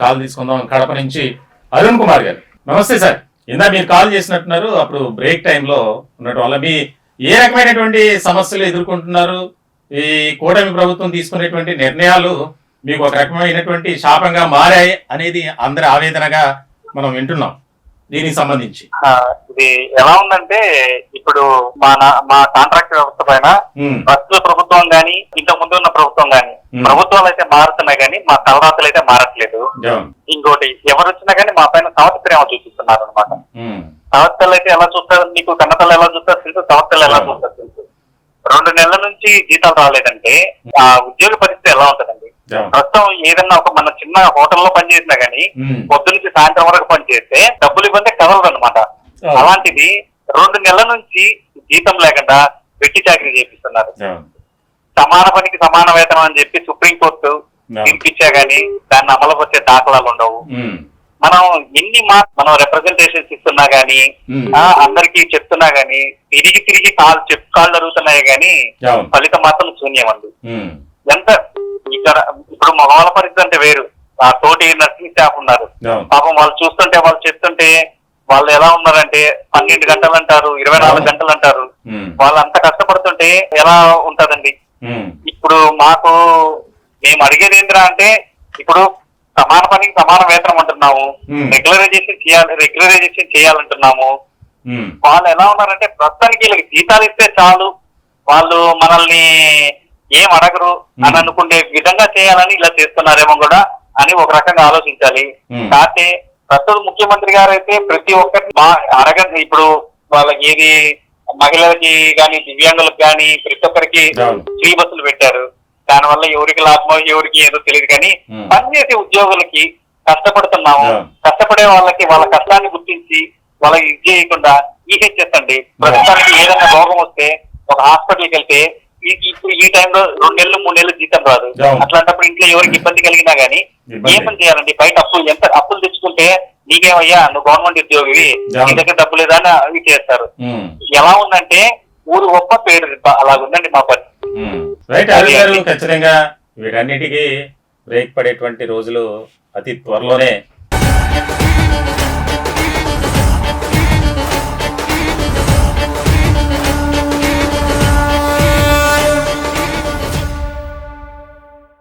Call తీసుకుందాం. కడప నుంచి అరుణ్ కుమార్ గారు, నమస్తే సార్. ఇందా మీరు కాల్ చేసినట్టున్నారు, అప్పుడు బ్రేక్ టైంలో ఉన్నట్టు వల్ల మీ ఏ రకమైనటువంటి సమస్యలు ఎదుర్కొంటున్నారు? ఈ కూటమి ప్రభుత్వం తీసుకునేటువంటి నిర్ణయాలు మీకు ఒక రకమైనటువంటి శాపంగా మారాయి అనేది అందరి ఆవేదనగా మనం వింటున్నాం. దీనికి సంబంధించి ఇది ఎలా ఉందంటే, ఇప్పుడు మా కాంట్రాక్ట్ వ్యవస్థ పైన ప్రస్తుత ప్రభుత్వం గానీ ఇంతకు ముందు ఉన్న ప్రభుత్వం గానీ ప్రభుత్వాలు అయితే మారుతున్నాయి కానీ మా తలరాతలు అయితే మారట్లేదు. ఇంకోటి ఎవరు వచ్చినా కానీ మా పైన సమస్య ప్రేమ చూపిస్తున్నారు అనమాట. సమస్యలు అయితే ఎలా చూస్తారు, నీకు కన్నతలు ఎలా చూస్తారు తెలుసు, సమస్యలు ఎలా చూస్తారు తెలుసు. 2 నెలల నుంచి జీతాలు రాలేదంటే ఆ ఉద్యోగ పరిస్థితి ఎలా ఉంటదండి? ప్రస్తుతం ఏదన్నా ఒక మన చిన్న హోటల్లో పనిచేసినా గానీ పొద్దు నుంచి సాయంత్రం వరకు పనిచేస్తే డబ్బులు ఇవ్వంటే కదలదు అనమాట. అలాంటిది 2 నెలల నుంచి జీతం లేకుండా వెట్టి చాకరీ చేపిస్తున్నారు. సమాన పనికి సమాన వేతనం అని చెప్పి సుప్రీంకోర్టు తీర్పిచ్చా గానీ దాన్ని అమలు వచ్చే దాఖలాలు ఉండవు. మనం మనం రిప్రజెంటేషన్స్ ఇస్తున్నా గానీ అందరికి చెప్తున్నా గానీ తిరిగి కాళ్ళు జరుగుతున్నాయి గానీ ఫలితం మాత్రం శూన్యం అండి. ఎంత ఇక్కడ ఇప్పుడు మగవాళ్ళ పరిస్థితి అంటే వేరు. ఆ తోటి నర్సింగ్ స్టాఫ్ ఉన్నారు, పాపం వాళ్ళు చూస్తుంటే వాళ్ళు చెప్తుంటే వాళ్ళు ఎలా ఉన్నారంటే 12 గంటలు అంటారు, 24 గంటలు అంటారు. వాళ్ళు అంత కష్టపడుతుంటే ఎలా ఉంటదండి? ఇప్పుడు మేము అడిగేది ఏంద్రా అంటే, ఇప్పుడు సమాన పనికి సమాన వేతనం అంటున్నాము, రెగ్యులరైజేషన్ చేయాలంటున్నాము. వాళ్ళు ఎలా ఉన్నారంటే ప్రస్తుతానికి వీళ్ళకి జీతాలు ఇస్తే చాలు, వాళ్ళు మనల్ని ఏం అడగరు అని అనుకునే విధంగా చేయాలని ఇలా చేస్తున్నారేమో కూడా అని ఒక రకంగా ఆలోచించాలి. కాకపోతే ప్రస్తుత ముఖ్యమంత్రి గారు అయితే ప్రతి ఒక్కరిని అడగండి. ఇప్పుడు వాళ్ళకి ఏది మహిళలకి గాని దివ్యాంగులకు గాని ప్రతి ఒక్కరికి ఫ్రీ బస్సులు పెట్టారు. దానివల్ల ఎవరికి లాభమో ఎవరికి ఏదో తెలియదు కానీ పనిచేసే ఉద్యోగులకి కష్టపడుతున్నాము, కష్టపడే వాళ్ళకి వాళ్ళ కష్టాన్ని గుర్తించి వాళ్ళకి ఇది చేయకుండా ఈహెచ్ఎస్ అండి. ప్రస్తుతానికి ఏదైనా రోగం వస్తే ఒక హాస్పిటల్కి వెళ్తే ఇప్పుడు ఈ టైంలో 2 నెలలు 3 నెలలు జీతం రాదు. అట్లాంటప్పుడు ఇంట్లో ఎవరికి ఇబ్బంది కలిగినా గానీ ఏం పని చేయాలండి? బయట అప్పులు తెచ్చుకుంటే నీకేమయ్యా నువ్వు గవర్నమెంట్ ఉద్యోగివి, నీ దగ్గర డబ్బు లేదా అని అవి చేస్తారు. ఎలా ఉందంటే ఊరు గొప్ప పేరు అలాగుందండి మా పని. ఖచ్చితంగా వీటన్నిటికీ బ్రేక్ పడేటువంటి రోజులు అతి త్వరలోనే